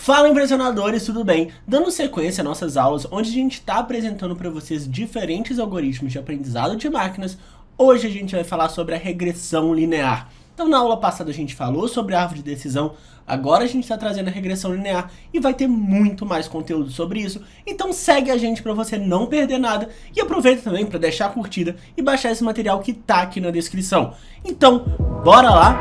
Fala, impressionadores, tudo bem? Dando sequência às nossas aulas, onde a gente está apresentando para vocês diferentes algoritmos de aprendizado de máquinas, hoje a gente vai falar sobre a regressão linear. Então na aula passada a gente falou sobre a árvore de decisão, agora a gente está trazendo a regressão linear e vai ter muito mais conteúdo sobre isso, então segue a gente para você não perder nada e aproveita também para deixar a curtida e baixar esse material que tá aqui na descrição. Então, bora lá!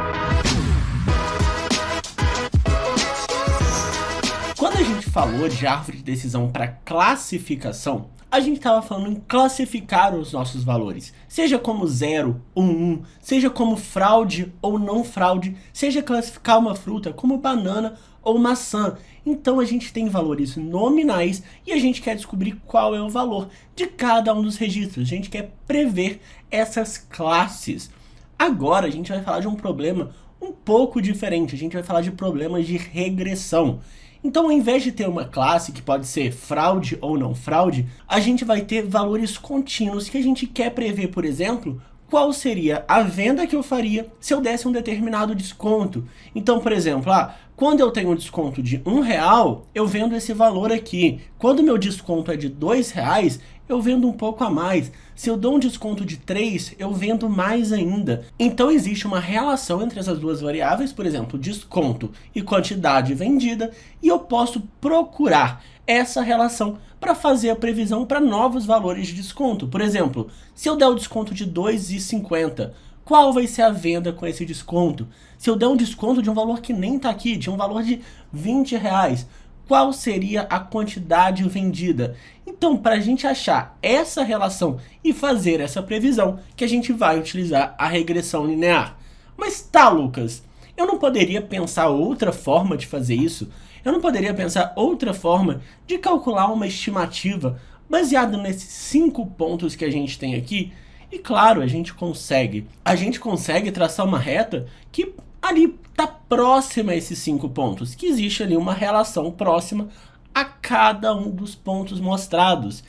Quando a gente falou de árvore de decisão para classificação, a gente estava falando em classificar os nossos valores, seja como 0 ou 1, seja como fraude ou não fraude, seja classificar uma fruta como banana ou maçã. Então a gente tem valores nominais e a gente quer descobrir qual é o valor de cada um dos registros, a gente quer prever essas classes. Agora a gente vai falar de um problema um pouco diferente, a gente vai falar de problemas de regressão. Então, ao invés de ter uma classe que pode ser fraude ou não fraude, a gente vai ter valores contínuos que a gente quer prever, por exemplo, qual seria a venda que eu faria se eu desse um determinado desconto. Então, por exemplo, quando eu tenho um desconto de R$1, eu vendo esse valor aqui. Quando meu desconto é de R$2, eu vendo um pouco a mais. Se eu dou um desconto de 3, eu vendo mais ainda. Então existe uma relação entre essas duas variáveis, por exemplo, desconto e quantidade vendida, e eu posso procurar essa relação para fazer a previsão para novos valores de desconto. Por exemplo, se eu der o desconto de R$2,50, qual vai ser a venda com esse desconto? Se eu der um desconto de um valor que nem está aqui, de um valor de R$20, qual seria a quantidade vendida? Então, para a gente achar essa relação e fazer essa previsão, que a gente vai utilizar a regressão linear. Mas tá, Lucas, eu não poderia pensar outra forma de fazer isso? Eu não poderia pensar outra forma de calcular uma estimativa baseada nesses 5 pontos que a gente tem aqui? E claro, a gente consegue. A gente consegue traçar uma reta que ali está próxima a esses 5 pontos, que existe ali uma relação próxima a cada um dos pontos mostrados.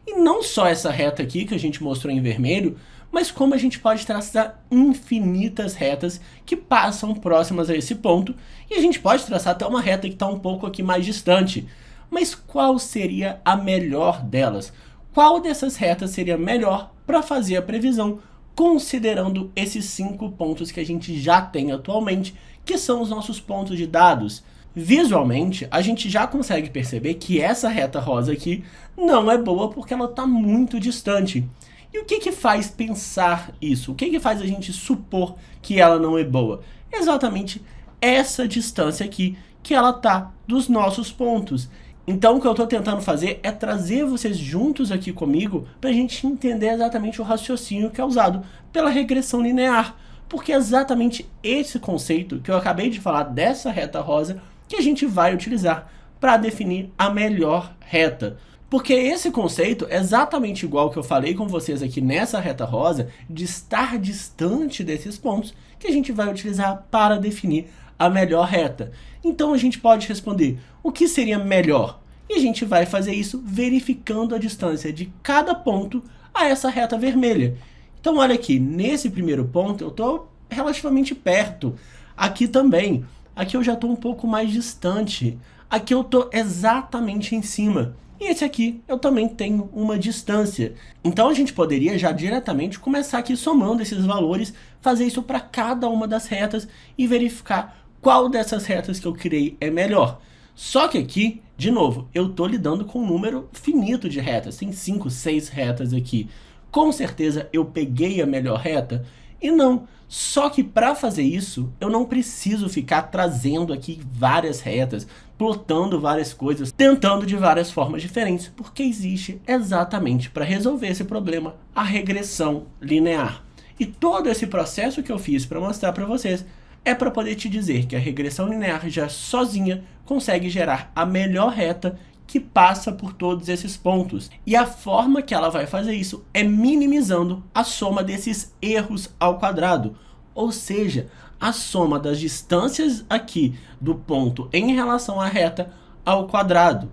E não só essa reta aqui que a gente mostrou em vermelho, mas como a gente pode traçar infinitas retas que passam próximas a esse ponto, e a gente pode traçar até uma reta que está um pouco aqui mais distante. Mas qual seria a melhor delas? Qual dessas retas seria melhor para fazer a previsão, considerando esses 5 pontos que a gente já tem atualmente, que são os nossos pontos de dados? Visualmente, a gente já consegue perceber que essa reta rosa aqui não é boa porque ela está muito distante. E o que faz pensar isso? O que faz a gente supor que ela não é boa? Exatamente essa distância aqui que ela está dos nossos pontos. Então o que eu estou tentando fazer é trazer vocês juntos aqui comigo para a gente entender exatamente o raciocínio que é usado pela regressão linear. Porque é exatamente esse conceito que eu acabei de falar dessa reta rosa que a gente vai utilizar para definir a melhor reta. Porque esse conceito é exatamente igual que eu falei com vocês aqui nessa reta rosa, de estar distante desses pontos, que a gente vai utilizar para definir a melhor reta. Então a gente pode responder o que seria melhor. E a gente vai fazer isso verificando a distância de cada ponto a essa reta vermelha. Então olha aqui, nesse primeiro ponto eu estou relativamente perto. Aqui também. Aqui eu já estou um pouco mais distante. Aqui eu estou exatamente em cima. E esse aqui eu também tenho uma distância. Então a gente poderia já diretamente começar aqui somando esses valores, fazer isso para cada uma das retas e verificar qual dessas retas que eu criei é melhor. Só que aqui, de novo, eu estou lidando com um número finito de retas. Tem 5, 6 retas aqui. Com certeza eu peguei a melhor reta? E não. Só que para fazer isso, eu não preciso ficar trazendo aqui várias retas, plotando várias coisas, tentando de várias formas diferentes, porque existe exatamente para resolver esse problema a regressão linear. E todo esse processo que eu fiz para mostrar para vocês é para poder te dizer que a regressão linear já sozinha consegue gerar a melhor reta que passa por todos esses pontos. E a forma que ela vai fazer isso é minimizando a soma desses erros ao quadrado. Ou seja, a soma das distâncias aqui do ponto em relação à reta ao quadrado.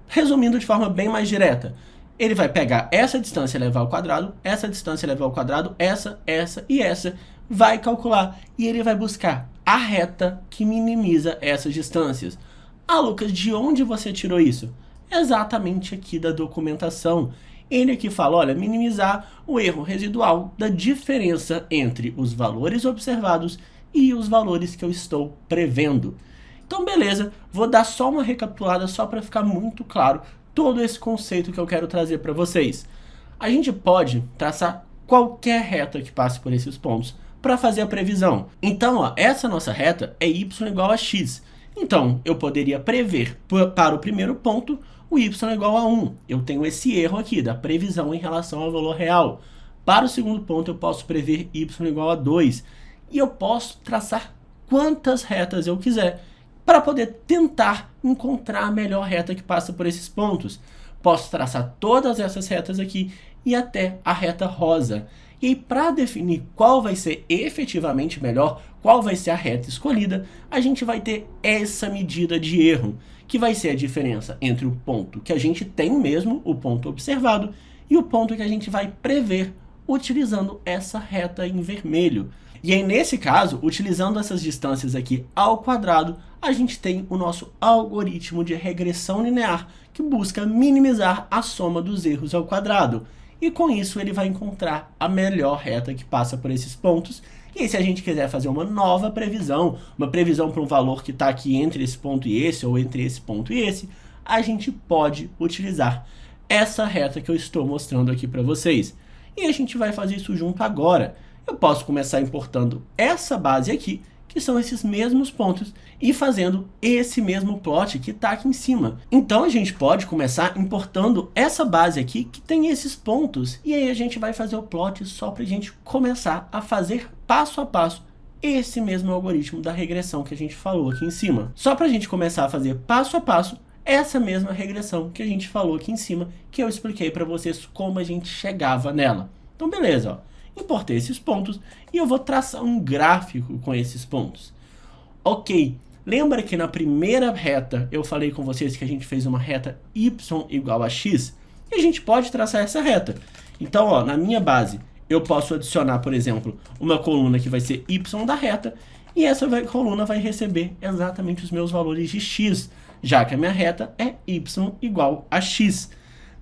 Resumindo de forma bem mais direta, ele vai pegar essa distância e levar ao quadrado, essa distância e levar ao quadrado, essa e essa, vai calcular e ele vai buscar a reta que minimiza essas distâncias. Ah, Lucas, de onde você tirou isso? Exatamente aqui da documentação. Ele aqui fala, olha, minimizar o erro residual da diferença entre os valores observados e os valores que eu estou prevendo. Então, beleza, vou dar só uma recapitulada só para ficar muito claro todo esse conceito que eu quero trazer para vocês. A gente pode traçar qualquer reta que passe por esses pontos para fazer a previsão. Então, ó, essa nossa reta é y igual a x. Então, eu poderia prever para o primeiro ponto o y igual a 1. Eu tenho esse erro aqui da previsão em relação ao valor real. Para o segundo ponto, eu posso prever y igual a 2. E eu posso traçar quantas retas eu quiser para poder tentar encontrar a melhor reta que passa por esses pontos. Posso traçar todas essas retas aqui e até a reta rosa. E aí, para definir qual vai ser efetivamente melhor, qual vai ser a reta escolhida, a gente vai ter essa medida de erro, que vai ser a diferença entre o ponto que a gente tem mesmo, o ponto observado, e o ponto que a gente vai prever utilizando essa reta em vermelho. E aí, nesse caso, utilizando essas distâncias aqui ao quadrado, a gente tem o nosso algoritmo de regressão linear, que busca minimizar a soma dos erros ao quadrado. E com isso ele vai encontrar a melhor reta que passa por esses pontos. E aí, se a gente quiser fazer uma nova previsão, uma previsão para um valor que está aqui entre esse ponto e esse, ou entre esse ponto e esse, a gente pode utilizar essa reta que eu estou mostrando aqui para vocês. E a gente vai fazer isso junto agora. Eu posso começar importando essa base aqui, que são esses mesmos pontos, e fazendo esse mesmo plot que está aqui em cima. Então a gente pode começar importando essa base aqui, que tem esses pontos, e aí a gente vai fazer o plot só para a gente começar a fazer passo a passo esse mesmo algoritmo da regressão que a gente falou aqui em cima. Só para a gente começar a fazer passo a passo essa mesma regressão que a gente falou aqui em cima, que eu expliquei para vocês como a gente chegava nela. Então beleza, ó. Importei esses pontos e eu vou traçar um gráfico com esses pontos. Ok, lembra que na primeira reta eu falei com vocês que a gente fez uma reta y igual a x? E a gente pode traçar essa reta. Então, ó, na minha base, eu posso adicionar, por exemplo, uma coluna que vai ser y da reta, e essa coluna vai receber exatamente os meus valores de x, já que a minha reta é y igual a x.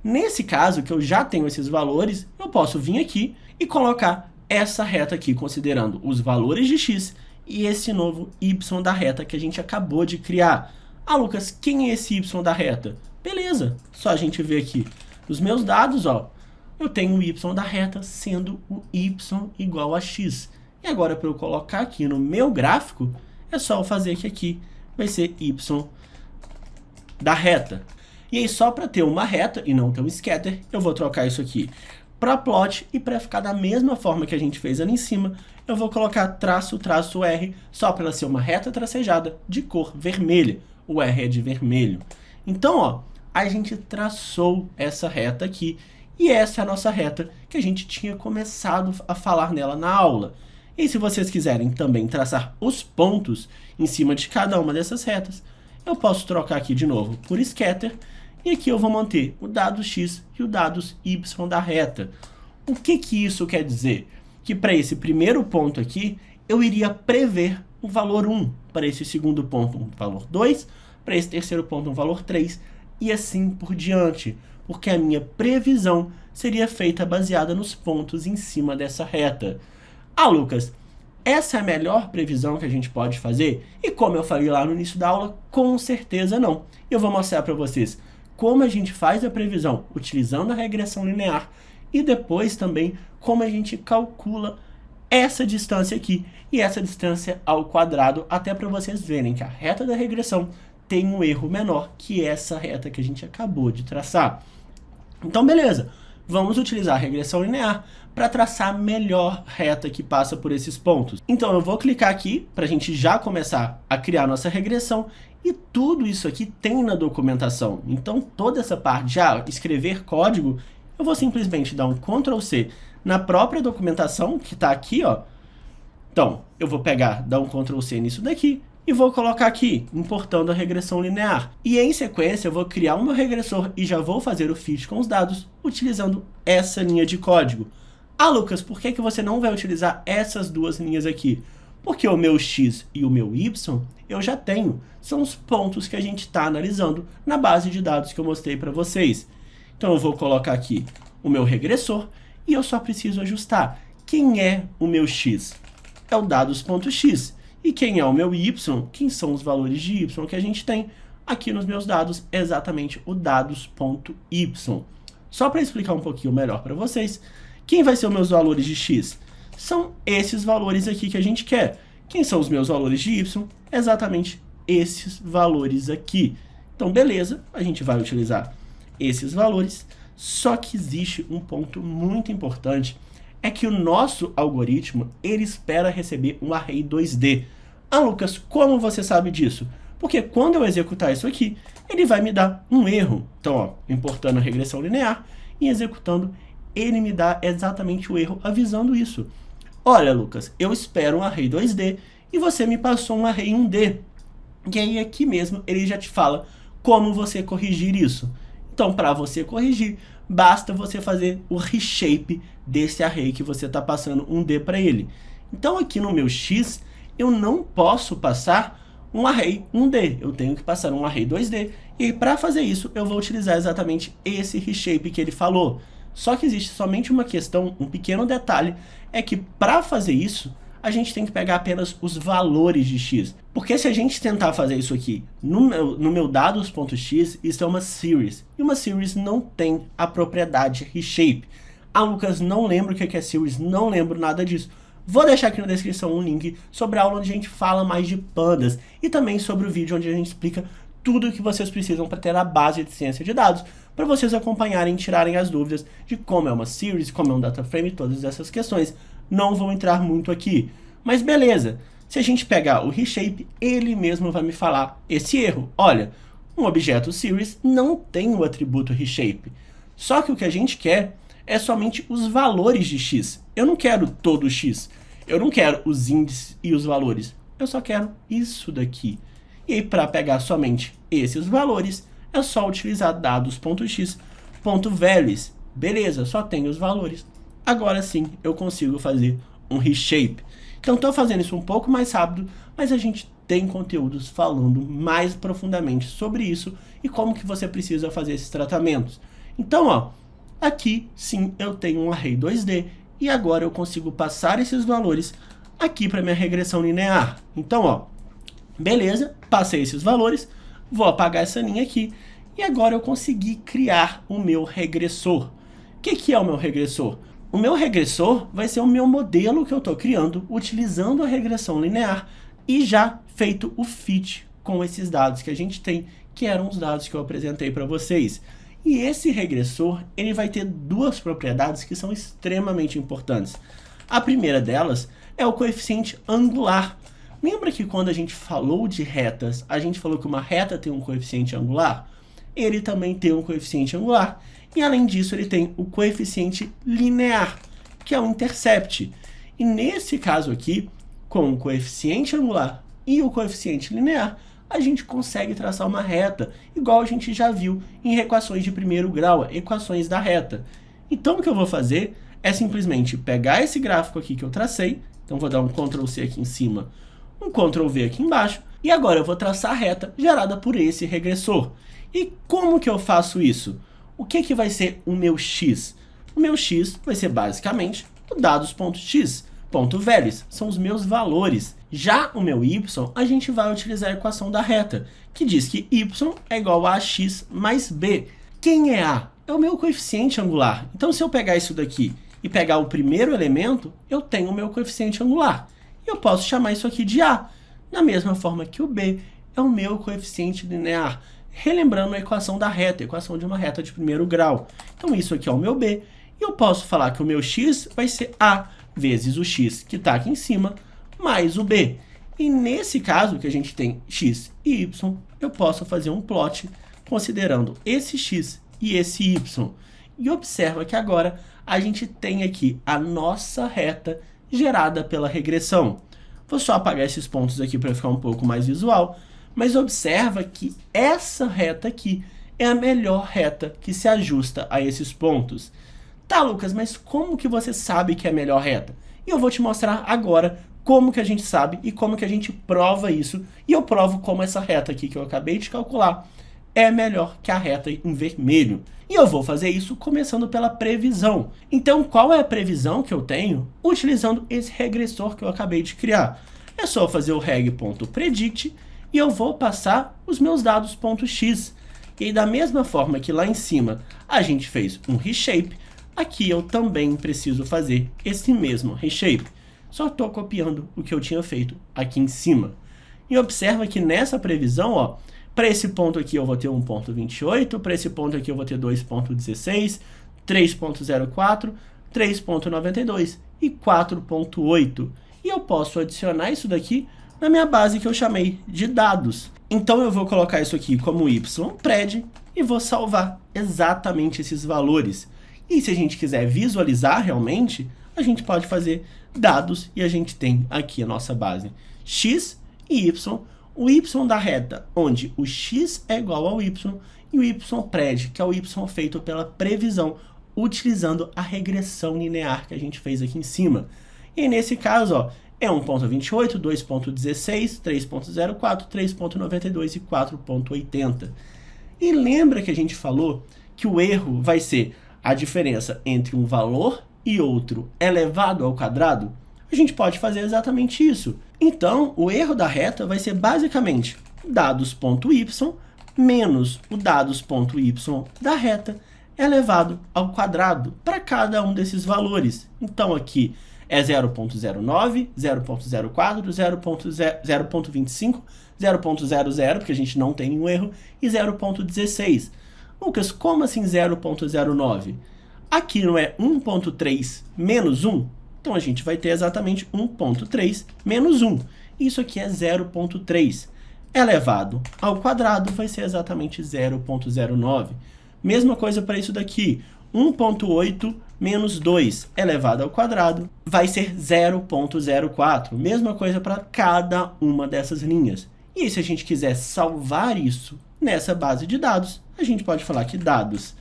Nesse caso, que eu já tenho esses valores, eu posso vir aqui e colocar essa reta aqui, considerando os valores de x e esse novo y da reta que a gente acabou de criar. Ah, Lucas, quem é esse y da reta? Beleza, só a gente ver aqui nos meus dados, ó, eu tenho o y da reta sendo o y igual a x. E agora, para eu colocar aqui no meu gráfico, é só eu fazer que aqui vai ser y da reta. E aí, só para ter uma reta e não ter um scatter, eu vou trocar isso aqui para plot, e para ficar da mesma forma que a gente fez ali em cima, eu vou colocar traço R, só para ela ser uma reta tracejada de cor vermelha. O R é de vermelho. Então, ó, a gente traçou essa reta aqui, e essa é a nossa reta que a gente tinha começado a falar nela na aula. E se vocês quiserem também traçar os pontos em cima de cada uma dessas retas, eu posso trocar aqui de novo por scatter, e aqui eu vou manter o dado x e o dados y da reta. O que isso quer dizer? Que para esse primeiro ponto aqui, eu iria prever o valor 1. Para esse segundo ponto, um valor 2. Para esse terceiro ponto, um valor 3. E assim por diante. Porque a minha previsão seria feita baseada nos pontos em cima dessa reta. Ah, Lucas, essa é a melhor previsão que a gente pode fazer? E como eu falei lá no início da aula, com certeza não. Eu vou mostrar para vocês como a gente faz a previsão utilizando a regressão linear e depois também como a gente calcula essa distância aqui e essa distância ao quadrado, até para vocês verem que a reta da regressão tem um erro menor que essa reta que a gente acabou de traçar. Então, beleza, vamos utilizar a regressão linear para traçar a melhor reta que passa por esses pontos. Então, eu vou clicar aqui para a gente já começar a criar nossa regressão. E tudo isso aqui tem na documentação. Então, toda essa parte de escrever código, eu vou simplesmente dar um Ctrl C na própria documentação, que está aqui, ó. Então, eu vou pegar, dar um Ctrl C nisso daqui, e vou colocar aqui, importando a regressão linear. E em sequência, eu vou criar um meu regressor e já vou fazer o fit com os dados, utilizando essa linha de código. Ah, Lucas, por que você não vai utilizar essas duas linhas aqui? Porque o meu x e o meu y eu já tenho. São os pontos que a gente está analisando na base de dados que eu mostrei para vocês. Então eu vou colocar aqui o meu regressor e eu só preciso ajustar. Quem é o meu x? É o dados.x. E quem é o meu y? Quem são os valores de y que a gente tem? Aqui nos meus dados é exatamente o dados.y. Só para explicar um pouquinho melhor para vocês, quem vai ser os meus valores de x? São esses valores aqui que a gente quer. Quem são os meus valores de y? Exatamente esses valores aqui. Então, beleza, a gente vai utilizar esses valores, só que existe um ponto muito importante, é que o nosso algoritmo, ele espera receber um array 2D. Ah, Lucas, como você sabe disso? Porque quando eu executar isso aqui, ele vai me dar um erro. Então, ó, importando a regressão linear e executando, ele me dá exatamente o erro, avisando isso. Olha, Lucas, eu espero um array 2D e você me passou um array 1D. E aí aqui mesmo ele já te fala como você corrigir isso. Então, para você corrigir, basta você fazer o reshape desse array que você está passando 1D para ele. Então, aqui no meu x, eu não posso passar um array 1D, eu tenho que passar um array 2D, e para fazer isso, eu vou utilizar exatamente esse reshape que ele falou. Só que existe somente uma questão, um pequeno detalhe, é que para fazer isso, a gente tem que pegar apenas os valores de x. Porque se a gente tentar fazer isso aqui no meu dados.x, isso é uma series. E uma series não tem a propriedade reshape. Ah, Lucas, não lembro o que é series, não lembro nada disso. Vou deixar aqui na descrição um link sobre a aula onde a gente fala mais de pandas e também sobre o vídeo onde a gente explica tudo o que vocês precisam para ter a base de ciência de dados, para vocês acompanharem e tirarem as dúvidas de como é uma series, como é um data frame, todas essas questões. Não vou entrar muito aqui, mas beleza. Se a gente pegar o reshape, ele mesmo vai me falar esse erro. Olha, um objeto series não tem o atributo reshape. Só que o que a gente quer é somente os valores de x. Eu não quero todo x. Eu não quero os índices e os valores. Eu só quero isso daqui. E aí, para pegar somente esses valores, é só utilizar dados.x.values. Beleza, só tenho os valores. Agora sim, eu consigo fazer um reshape. Então, estou fazendo isso um pouco mais rápido, mas a gente tem conteúdos falando mais profundamente sobre isso e como que você precisa fazer esses tratamentos. Então, ó, aqui sim eu tenho um array 2D e agora eu consigo passar esses valores aqui para minha regressão linear. Então, ó, beleza, passei esses valores, vou apagar essa linha aqui e agora eu consegui criar o meu regressor. O que é o meu regressor? O meu regressor vai ser o meu modelo que eu estou criando utilizando a regressão linear e já feito o fit com esses dados que a gente tem, que eram os dados que eu apresentei para vocês. E esse regressor, ele vai ter duas propriedades que são extremamente importantes. A primeira delas é o coeficiente angular. Lembra que quando a gente falou de retas, a gente falou que uma reta tem um coeficiente angular? Ele também tem um coeficiente angular. E além disso, ele tem o coeficiente linear, que é o intercept. E nesse caso aqui, com o coeficiente angular e o coeficiente linear, a gente consegue traçar uma reta, igual a gente já viu em equações de primeiro grau, equações da reta. Então o que eu vou fazer é simplesmente pegar esse gráfico aqui que eu tracei, então vou dar um Ctrl+C aqui em cima, um Ctrl+V aqui embaixo, e agora eu vou traçar a reta gerada por esse regressor. E como que eu faço isso? O que vai ser o meu x? O meu x vai ser basicamente o dados.x. .values são os meus valores. Já o meu y, a gente vai utilizar a equação da reta, que diz que y é igual a x mais b. Quem é a? É o meu coeficiente angular. Então, se eu pegar isso daqui e pegar o primeiro elemento, eu tenho o meu coeficiente angular. E eu posso chamar isso aqui de a. Da mesma forma que o b é o meu coeficiente linear. Relembrando a equação da reta, a equação de uma reta de primeiro grau. Então, isso aqui é o meu b. E eu posso falar que o meu x vai ser a vezes o x que está aqui em cima, mais o b. E nesse caso, que a gente tem x e y, eu posso fazer um plot considerando esse x e esse y. E observa que agora a gente tem aqui a nossa reta gerada pela regressão. Vou só apagar esses pontos aqui para ficar um pouco mais visual, mas observa que essa reta aqui é a melhor reta que se ajusta a esses pontos. Tá, Lucas, mas como que você sabe que é a melhor reta? E eu vou te mostrar agora como que a gente sabe e como que a gente prova isso. E eu provo como essa reta aqui que eu acabei de calcular é melhor que a reta em vermelho. E eu vou fazer isso começando pela previsão. Então, qual é a previsão que eu tenho utilizando esse regressor que eu acabei de criar? É só fazer o reg.predict e eu vou passar os meus dados .x. E aí, da mesma forma que lá em cima a gente fez um reshape, aqui eu também preciso fazer esse mesmo reshape. Só estou copiando o que eu tinha feito aqui em cima. E observa que nessa previsão, ó, para esse ponto aqui eu vou ter 1.28, para esse ponto aqui eu vou ter 2.16, 3.04, 3.92 e 4.8. E eu posso adicionar isso daqui na minha base que eu chamei de dados. Então eu vou colocar isso aqui como ypred e vou salvar exatamente esses valores. E se a gente quiser visualizar realmente, a gente pode fazer dados e a gente tem aqui a nossa base x e y, o y da reta, onde o x é igual ao y, e o ypred, que é o y feito pela previsão, utilizando a regressão linear que a gente fez aqui em cima. E nesse caso, ó, é 1.28, 2.16, 3.04, 3.92 e 4.80. E lembra que a gente falou que o erro vai ser a diferença entre um valor e outro elevado ao quadrado? A gente pode fazer exatamente isso. Então, o erro da reta vai ser basicamente dados.y menos o dados.y da reta elevado ao quadrado para cada um desses valores. Então, aqui é 0.09, 0.04, 0.25, 0.00, porque a gente não tem nenhum erro, e 0.16. Lucas, como assim 0.09? Aqui não é 1.3 menos 1? Então a gente vai ter exatamente 1.3 menos 1. Isso aqui é 0.3. Elevado ao quadrado vai ser exatamente 0.09. Mesma coisa para isso daqui. 1.8 menos 2 elevado ao quadrado vai ser 0.04. Mesma coisa para cada uma dessas linhas. E se a gente quiser salvar isso nessa base de dados, a gente pode falar que dados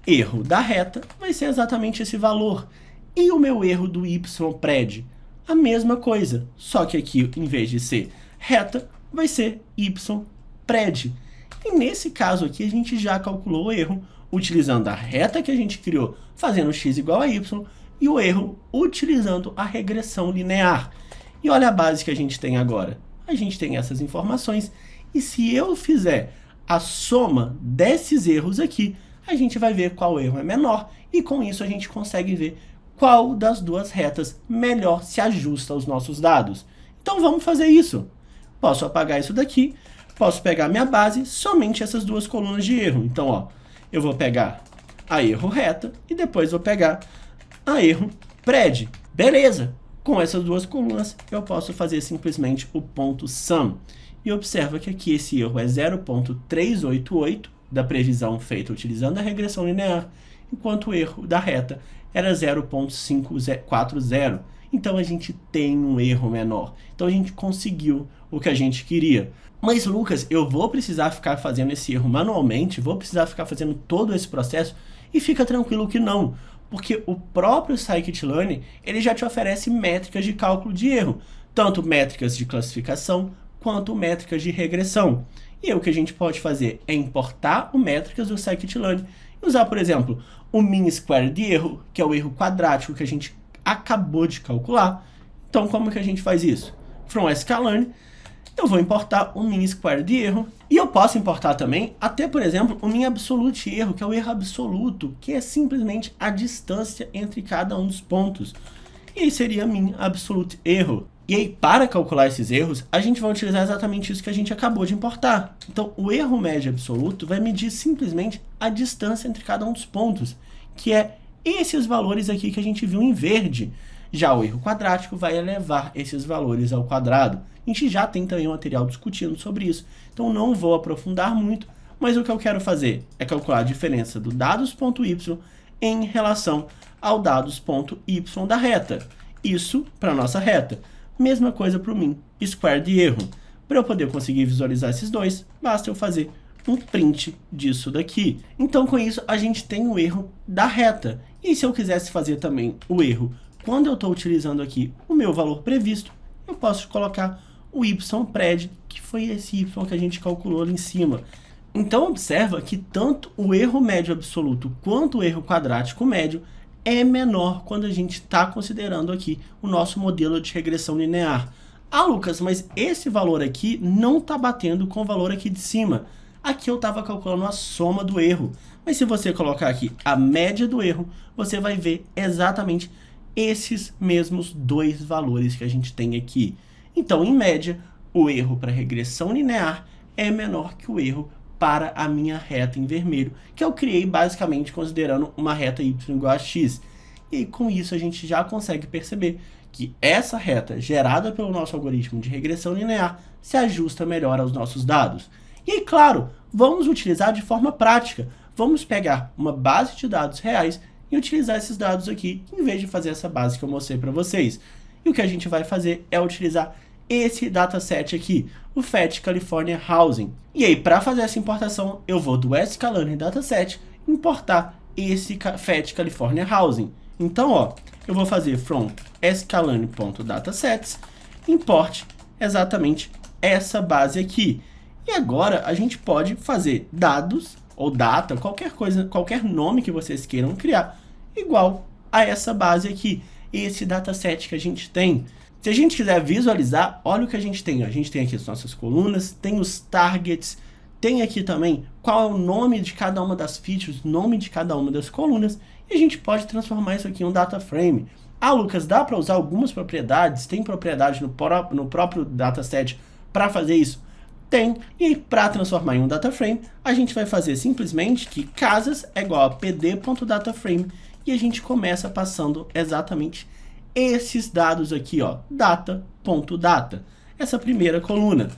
erro da reta vai ser exatamente esse valor. E o meu erro do ypred? A mesma coisa, só que aqui, em vez de ser reta, vai ser ypred. E nesse caso aqui, a gente já calculou o erro utilizando a reta que a gente criou, fazendo x igual a y, e o erro utilizando a regressão linear. E olha a base que a gente tem agora. A gente tem essas informações, e se eu fizer a soma desses erros aqui, a gente vai ver qual erro é menor, e com isso a gente consegue ver qual das duas retas melhor se ajusta aos nossos dados. Então vamos fazer isso. Posso apagar isso daqui, posso pegar minha base, somente essas duas colunas de erro. Então, ó, eu vou pegar a erro reta e depois vou pegar a erro pred. Beleza! Com essas duas colunas, eu posso fazer simplesmente o ponto sum. E observa que aqui esse erro é 0.388 da previsão feita utilizando a regressão linear, enquanto o erro da reta era 0.540. Então a gente tem um erro menor. Então a gente conseguiu o que a gente queria. Mas Lucas, eu vou precisar ficar fazendo esse erro manualmente, vou precisar ficar fazendo todo esse processo, e fica tranquilo que não. Porque o próprio Scikit-learn, ele já te oferece métricas de cálculo de erro, tanto métricas de classificação quanto métricas de regressão. E aí, o que a gente pode fazer é importar o métricas do Scikit-learn e usar, por exemplo, o mean square de erro, que é o erro quadrático que a gente acabou de calcular. Então, como que a gente faz isso? From sklearn, eu vou importar o mean square de erro, e eu posso importar também até, por exemplo, o mean absolute erro, que é o erro absoluto, que é simplesmente a distância entre cada um dos pontos. E aí seria mean absolute erro. E aí, para calcular esses erros, a gente vai utilizar exatamente isso que a gente acabou de importar. Então, o erro médio absoluto vai medir simplesmente a distância entre cada um dos pontos, que é esses valores aqui que a gente viu em verde. Já o erro quadrático vai elevar esses valores ao quadrado. A gente já tem também um material discutindo sobre isso, então não vou aprofundar muito, mas o que eu quero fazer é calcular a diferença do dados.y em relação ao dados.y da reta. Isso para a nossa reta. Mesma coisa para o mean square de erro. Para eu poder conseguir visualizar esses dois, basta eu fazer um print disso daqui. Então, com isso, a gente tem o erro da reta. E se eu quisesse fazer também o erro quando eu estou utilizando aqui o meu valor previsto, eu posso colocar o ypred, que foi esse y que a gente calculou ali em cima. Então, observa que tanto o erro médio absoluto quanto o erro quadrático médio é menor quando a gente está considerando aqui o nosso modelo de regressão linear. Ah, Lucas, mas esse valor aqui não está batendo com o valor aqui de cima. Aqui eu estava calculando a soma do erro. Mas se você colocar aqui a média do erro, você vai ver exatamente esses mesmos dois valores que a gente tem aqui. Então, em média, o erro para regressão linear é menor que o erro para a minha reta em vermelho, que eu criei basicamente considerando uma reta y igual a x. E com isso a gente já consegue perceber que essa reta gerada pelo nosso algoritmo de regressão linear se ajusta melhor aos nossos dados. E aí, claro, vamos utilizar de forma prática. Vamos pegar uma base de dados reais e utilizar esses dados aqui, em vez de fazer essa base que eu mostrei para vocês. E o que a gente vai fazer é utilizar esse dataset aqui, o FET California Housing. E aí, para fazer essa importação, eu vou do sklearn dataset importar esse FET California Housing. Então, ó, eu vou fazer from sklearn.datasets, import exatamente essa base aqui. E agora a gente pode fazer dados ou data, qualquer coisa, qualquer nome que vocês queiram criar, igual a essa base aqui, esse dataset que a gente tem. Se a gente quiser visualizar, olha o que a gente tem. A gente tem aqui as nossas colunas, tem os targets, tem aqui também qual é o nome de cada uma das features, nome de cada uma das colunas, e a gente pode transformar isso aqui em um data frame. Ah, Lucas, dá para usar algumas propriedades? Tem propriedade no próprio dataset para fazer isso? Tem. E para transformar em um data frame, a gente vai fazer simplesmente que casas é igual a pd.dataframe, e a gente começa passando exatamente esses dados aqui, ó, data.data, essa primeira coluna.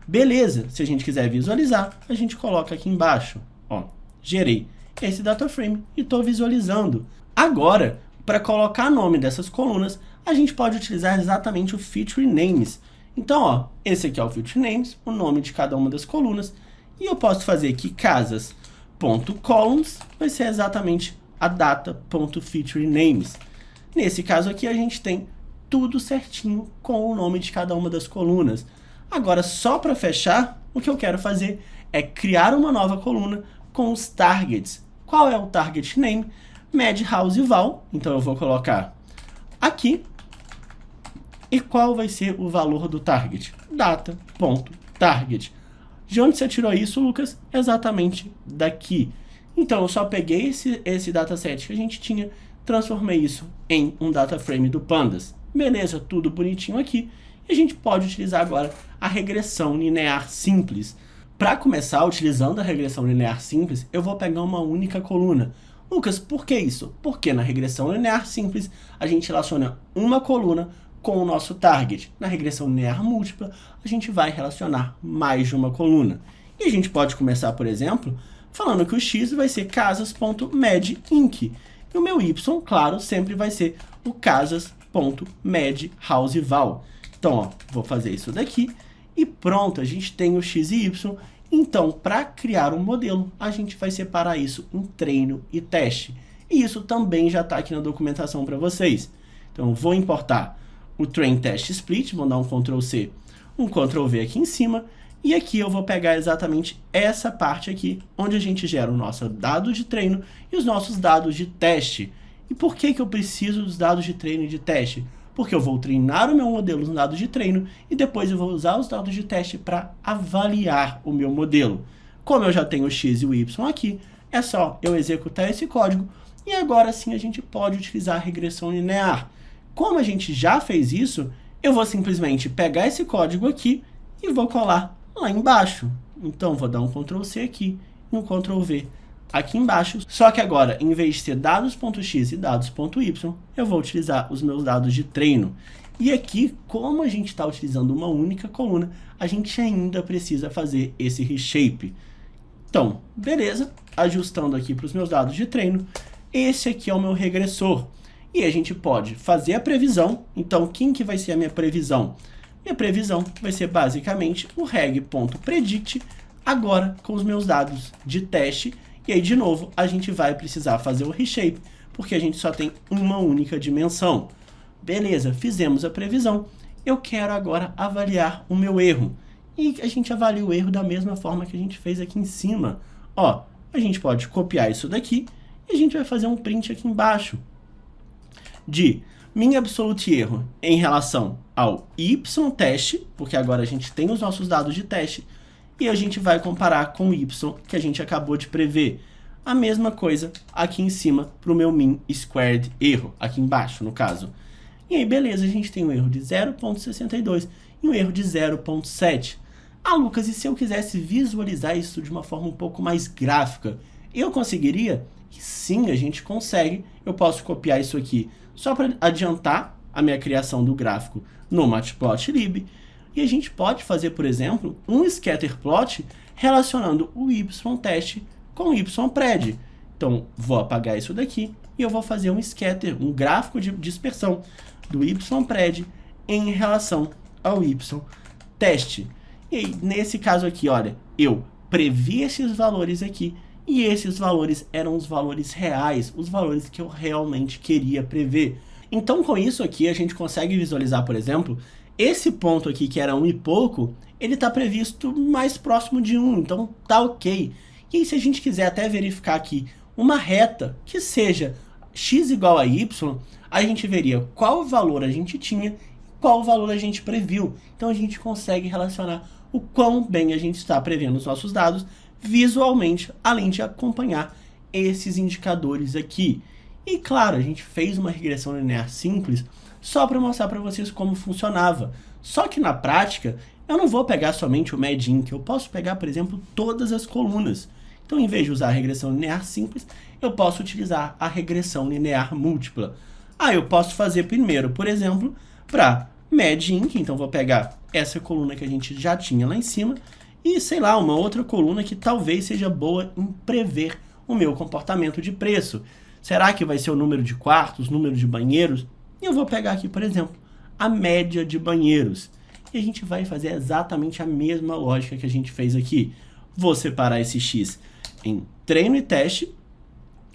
Beleza, se a gente quiser visualizar, a gente coloca aqui embaixo, ó, gerei esse data frame e estou visualizando. Agora, para colocar nome dessas colunas, a gente pode utilizar exatamente o feature names. Então, ó, esse aqui é o feature names, o nome de cada uma das colunas, e eu posso fazer que casas.columns vai ser exatamente a data.featurenames. Nesse caso aqui, a gente tem tudo certinho com o nome de cada uma das colunas. Agora, só para fechar, o que eu quero fazer é criar uma nova coluna com os targets. Qual é o target name? Madhouseval. Então, eu vou colocar aqui. E qual vai ser o valor do target? Data.target. De onde você tirou isso, Lucas? Exatamente daqui. Então, eu só peguei esse dataset que a gente tinha, transformei isso em um data frame do Pandas. Beleza, tudo bonitinho aqui. E a gente pode utilizar agora a regressão linear simples. Para começar, utilizando a regressão linear simples, eu vou pegar uma única coluna. Lucas, por que isso? Porque na regressão linear simples, a gente relaciona uma coluna com o nosso target. Na regressão linear múltipla, a gente vai relacionar mais de uma coluna. E a gente pode começar, por exemplo, falando que o x vai ser casas.madinc. E o meu y, claro, sempre vai ser o casas.madhouseval. Então, ó, vou fazer isso daqui e pronto, a gente tem o x e y. Então, para criar um modelo, a gente vai separar isso em treino e teste. E isso também já está aqui na documentação para vocês. Então, vou importar o train test split, vou dar um Ctrl C, um Ctrl V aqui em cima. E aqui eu vou pegar exatamente essa parte aqui, onde a gente gera o nosso dado de treino e os nossos dados de teste. E por que eu preciso dos dados de treino e de teste? Porque eu vou treinar o meu modelo nos dados de treino e depois eu vou usar os dados de teste para avaliar o meu modelo. Como eu já tenho o x e o y aqui, é só eu executar esse código e agora sim a gente pode utilizar a regressão linear. Como a gente já fez isso, eu vou simplesmente pegar esse código aqui e vou colar lá embaixo. Então, vou dar um Ctrl C aqui e um Ctrl V aqui embaixo. Só que agora, em vez de ser dados.x e dados.y, eu vou utilizar os meus dados de treino. E aqui, como a gente está utilizando uma única coluna, a gente ainda precisa fazer esse reshape. Então, beleza, ajustando aqui para os meus dados de treino, esse aqui é o meu regressor. E a gente pode fazer a previsão. Então, quem que vai ser a minha previsão? Minha previsão vai ser basicamente o reg.predict, agora com os meus dados de teste. E aí, de novo, a gente vai precisar fazer o reshape, porque a gente só tem uma única dimensão. Beleza, fizemos a previsão. Eu quero agora avaliar o meu erro. E a gente avalia o erro da mesma forma que a gente fez aqui em cima. Ó, a gente pode copiar isso daqui e a gente vai fazer um print aqui embaixo de min absolute erro em relação ao y-teste, porque agora a gente tem os nossos dados de teste, e a gente vai comparar com o y que a gente acabou de prever. A mesma coisa aqui em cima para o meu min squared erro, aqui embaixo no caso. E aí beleza, a gente tem um erro de 0,62 e um erro de 0,7. Ah, Lucas, e se eu quisesse visualizar isso de uma forma um pouco mais gráfica, eu conseguiria? E sim, a gente consegue. Eu posso copiar isso aqui só para adiantar a minha criação do gráfico no Matplotlib. E a gente pode fazer, por exemplo, um scatterplot relacionando o y-teste com o y-pred. Então, vou apagar isso daqui e eu vou fazer um scatter, um gráfico de dispersão do y-pred em relação ao y-teste. E aí, nesse caso aqui, olha, eu previ esses valores aqui e esses valores eram os valores reais, os valores que eu realmente queria prever. Então, com isso aqui, a gente consegue visualizar, por exemplo, esse ponto aqui, que era 1 e pouco, ele está previsto mais próximo de 1, então tá ok. E aí, se a gente quiser até verificar aqui uma reta que seja x igual a y, a gente veria qual valor a gente tinha e qual valor a gente previu. Então, a gente consegue relacionar o quão bem a gente está prevendo os nossos dados visualmente, além de acompanhar esses indicadores aqui. E claro, a gente fez uma regressão linear simples só para mostrar para vocês como funcionava. Só que na prática, eu não vou pegar somente o medInc, eu posso pegar, por exemplo, todas as colunas. Então, em vez de usar a regressão linear simples, eu posso utilizar a regressão linear múltipla. Ah, eu posso fazer primeiro, por exemplo, para medInc, então vou pegar essa coluna que a gente já tinha lá em cima e, sei lá, uma outra coluna que talvez seja boa em prever o meu comportamento de preço. Será que vai ser o número de quartos, número de banheiros? E eu vou pegar aqui, por exemplo, a média de banheiros. E a gente vai fazer exatamente a mesma lógica que a gente fez aqui. Vou separar esse x em treino e teste.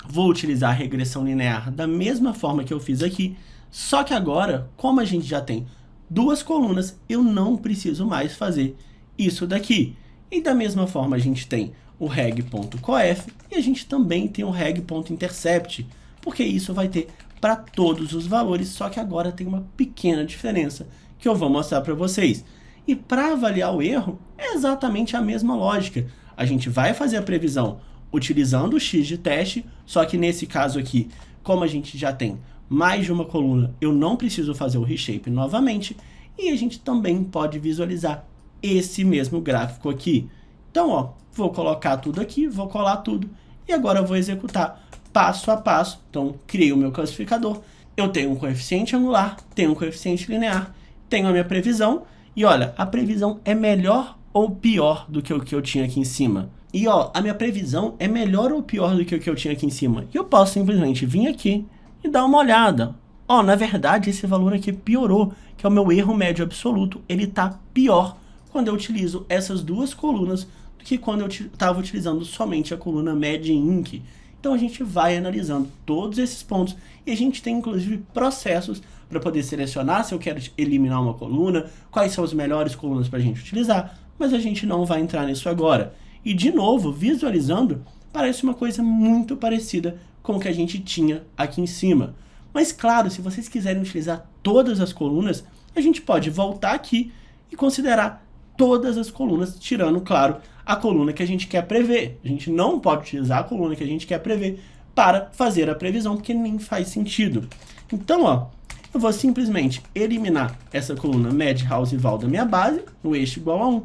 Vou utilizar a regressão linear da mesma forma que eu fiz aqui. Só que agora, como a gente já tem duas colunas, eu não preciso mais fazer isso daqui. E da mesma forma a gente tem o reg.coef e a gente também tem o reg.intercept, porque isso vai ter para todos os valores, só que agora tem uma pequena diferença que eu vou mostrar para vocês. E para avaliar o erro, é exatamente a mesma lógica. A gente vai fazer a previsão utilizando o x de teste, só que nesse caso aqui, como a gente já tem mais de uma coluna, eu não preciso fazer o reshape novamente, e a gente também pode visualizar esse mesmo gráfico aqui. Então, ó, vou colocar tudo aqui, vou colar tudo, e agora eu vou executar passo a passo. Então, criei o meu classificador, eu tenho um coeficiente angular, tenho um coeficiente linear, tenho a minha previsão, e olha, a previsão é melhor ou pior do que o que eu tinha aqui em cima? E ó, a minha previsão é melhor ou pior do que o que eu tinha aqui em cima? E eu posso simplesmente vir aqui e dar uma olhada. Ó, na verdade, esse valor aqui piorou, que é o meu erro médio absoluto. Ele tá pior quando eu utilizo essas duas colunas do que quando eu estava utilizando somente a coluna medInc. Então, a gente vai analisando todos esses pontos e a gente tem, inclusive, processos para poder selecionar se eu quero eliminar uma coluna, quais são as melhores colunas para a gente utilizar, mas a gente não vai entrar nisso agora. E, de novo, visualizando, parece uma coisa muito parecida com o que a gente tinha aqui em cima. Mas, claro, se vocês quiserem utilizar todas as colunas, a gente pode voltar aqui e considerar todas as colunas, tirando, claro, a coluna que a gente quer prever. A gente não pode utilizar a coluna que a gente quer prever para fazer a previsão, porque nem faz sentido. Então, ó, eu vou simplesmente eliminar essa coluna med, house e val da minha base, no eixo igual a 1,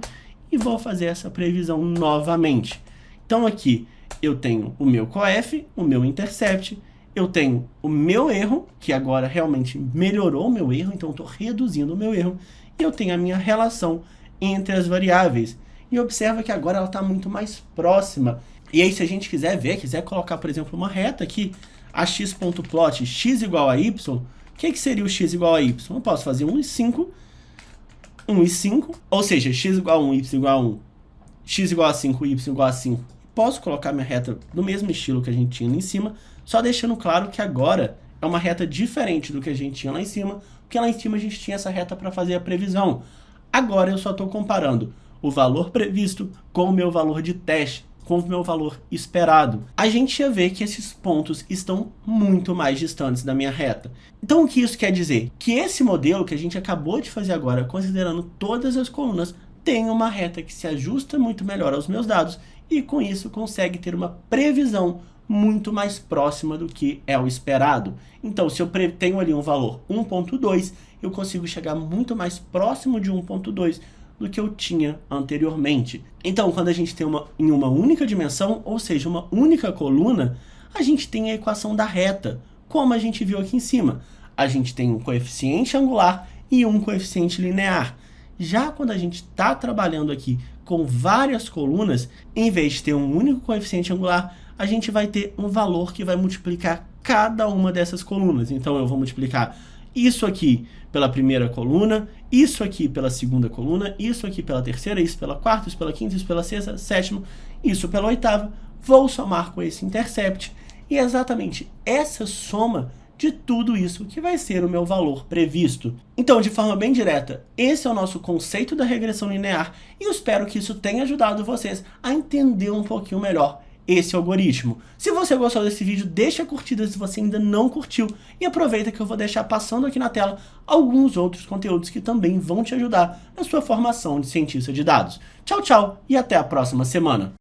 e vou fazer essa previsão novamente. Então, aqui eu tenho o meu coef, o meu intercept, eu tenho o meu erro, que agora realmente melhorou o meu erro, então eu estou reduzindo o meu erro, e eu tenho a minha relação entre as variáveis. E observa que agora ela está muito mais próxima. E aí, se a gente quiser ver, quiser colocar, por exemplo, uma reta aqui, a x.plot, x igual a y, o que seria o x igual a y? Eu posso fazer 1 e 5, 1 e 5, ou seja, x igual a 1, y igual a 1, x igual a 5, y igual a 5. Posso colocar minha reta do mesmo estilo que a gente tinha ali em cima, só deixando claro que agora é uma reta diferente do que a gente tinha lá em cima, porque lá em cima a gente tinha essa reta para fazer a previsão. Agora eu só estou comparando o valor previsto com o meu valor de teste, com o meu valor esperado. A gente ia ver que esses pontos estão muito mais distantes da minha reta. Então o que isso quer dizer? Que esse modelo que a gente acabou de fazer agora, considerando todas as colunas, tem uma reta que se ajusta muito melhor aos meus dados e com isso consegue ter uma previsão muito mais próxima do que é o esperado. Então, se eu tenho ali um valor 1.2, eu consigo chegar muito mais próximo de 1.2 do que eu tinha anteriormente. Então, quando a gente tem em uma única dimensão, ou seja, uma única coluna, a gente tem a equação da reta, como a gente viu aqui em cima. A gente tem um coeficiente angular e um coeficiente linear. Já quando a gente está trabalhando aqui com várias colunas, em vez de ter um único coeficiente angular, a gente vai ter um valor que vai multiplicar cada uma dessas colunas. Então eu vou multiplicar isso aqui pela primeira coluna, isso aqui pela segunda coluna, isso aqui pela terceira, isso pela quarta, isso pela quinta, isso pela sexta, sétima, isso pela oitava. Vou somar com esse intercept e é exatamente essa soma de tudo isso que vai ser o meu valor previsto. Então, de forma bem direta, esse é o nosso conceito da regressão linear e eu espero que isso tenha ajudado vocês a entender um pouquinho melhor esse algoritmo. Se você gostou desse vídeo, deixa a curtida se você ainda não curtiu e aproveita que eu vou deixar passando aqui na tela alguns outros conteúdos que também vão te ajudar na sua formação de cientista de dados. Tchau, tchau e até a próxima semana.